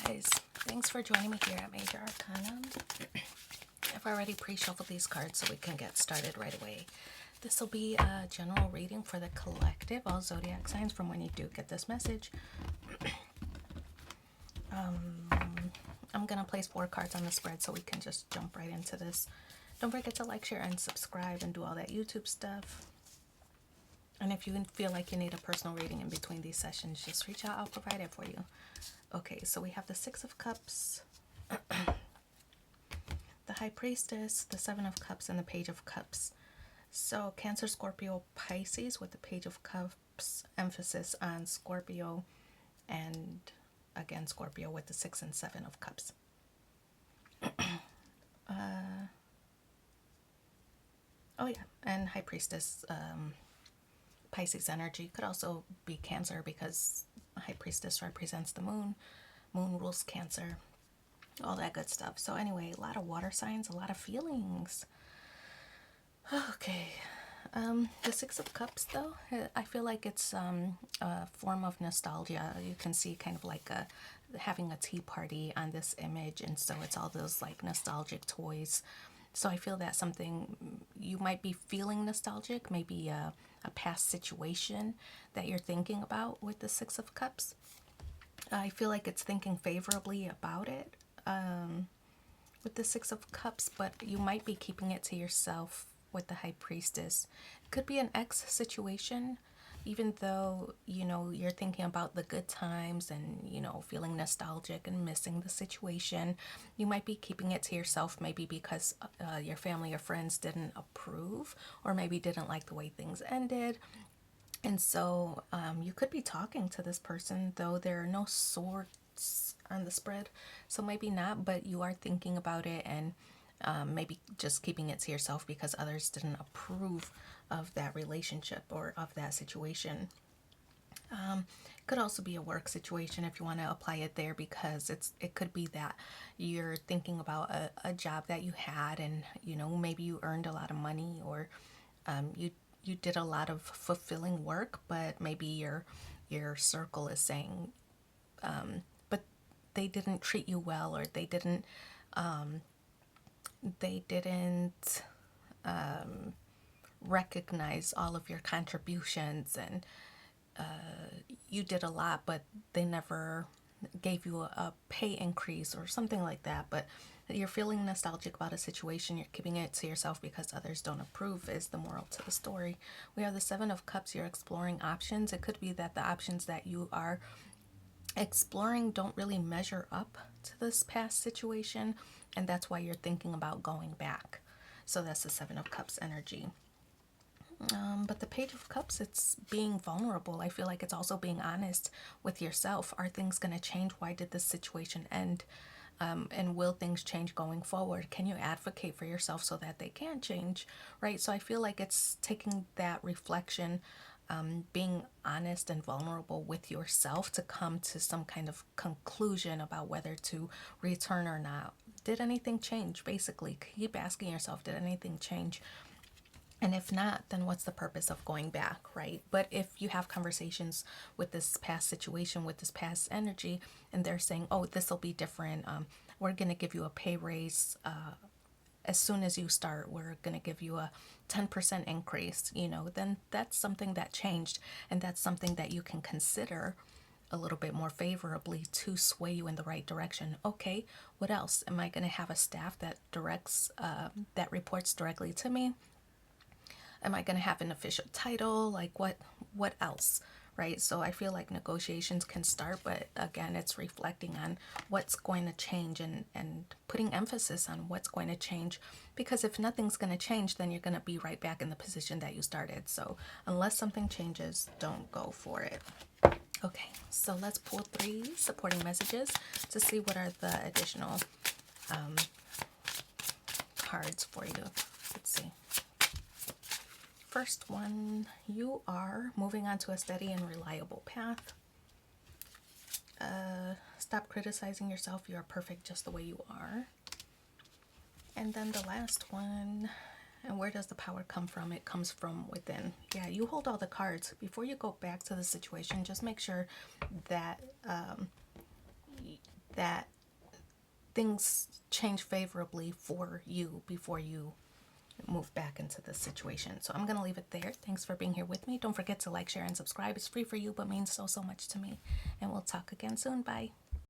guys, thanks for joining me here at Major Arcana. I've already pre-shuffled these cards so we can get started right away. This will be a general reading for the collective, all zodiac signs from when you do get this message. I'm going to place 4 cards on the spread so we can just jump right into this. Don't forget to like, share, and subscribe and do all that YouTube stuff. And if you feel like you need a personal reading in between these sessions, just reach out. I'll provide it for you. Okay, so we have the 6 of Cups, the High Priestess, the 7 of Cups, and the Page of Cups. So Cancer, Scorpio, Pisces with the Page of Cups, emphasis on Scorpio, and again Scorpio with the 6 and 7 of Cups. Oh yeah, and High Priestess, Pisces energy. Could also be Cancer because High Priestess represents the moon. Moon rules Cancer. All that good stuff. So anyway, a lot of water signs, a lot of feelings. Okay. The 6 of Cups, though, I feel like it's a form of nostalgia. You can see kind of like having a tea party on this image, and so it's all those like nostalgic toys. So I feel that's something you might be feeling nostalgic, maybe a past situation that you're thinking about with the 6 of Cups. I feel like it's thinking favorably about it with the 6 of Cups, but you might be keeping it to yourself with the High Priestess. It could be an ex situation, even though, you know, you're thinking about the good times and, you know, feeling nostalgic and missing the situation. You might be keeping it to yourself, maybe because your family or friends didn't approve, or maybe didn't like the way things ended. And so you could be talking to this person, though there are no swords on the spread. So maybe not, but you are thinking about it and maybe just keeping it to yourself because others didn't approve of that relationship or of that situation. Could also be a work situation if you want to apply it there, because it could be that you're thinking about a job that you had, and you know, maybe you earned a lot of money, or you did a lot of fulfilling work, but maybe your circle is saying but they didn't treat you well, or they didn't recognize all of your contributions, and you did a lot, but they never gave you a pay increase or something like that. But you're feeling nostalgic about a situation, you're keeping it to yourself because others don't approve, is the moral to the story. We have the 7 of Cups. You're exploring options. It could be that the options that you are exploring don't really measure up to this past situation, and that's why you're thinking about going back. So that's the 7 of Cups energy. But the Page of Cups, it's being vulnerable. I feel like it's also being honest with yourself. Are things going to change? Why did this situation end? And will things change going forward? Can you advocate for yourself so that they can change, right? So I feel like it's taking that reflection, being honest and vulnerable with yourself to come to some kind of conclusion about whether to return or not. Did anything change? Basically, keep asking yourself, did anything change? And if not, then what's the purpose of going back, right? But if you have conversations with this past situation, with this past energy, and they're saying, oh, this will be different. We're going to give you a pay raise as soon as you start. We're going to give you a 10% increase, you know, then that's something that changed. And that's something that you can consider a little bit more favorably to sway you in the right direction. Okay, what else? Am I going to have a staff that that reports directly to me? Am I going to have an official title? Like what else? Right? So I feel like negotiations can start, but again, it's reflecting on what's going to change, and putting emphasis on what's going to change, because if nothing's going to change, then you're going to be right back in the position that you started. So unless something changes, don't go for it. Okay, so let's pull 3 supporting messages to see what are the additional cards for you. Let's see. First one, you are moving on to a steady and reliable path. Stop criticizing yourself. You are perfect just the way you are. And then the last one, and where does the power come from? It comes from within. Yeah, you hold all the cards. Before you go back to the situation, just make sure that that things change favorably for you before you move back into this situation. So I'm going to leave it there. Thanks for being here with me. Don't forget to like, share, and subscribe. It's free for you, but means so much to me. And we'll talk again soon. Bye.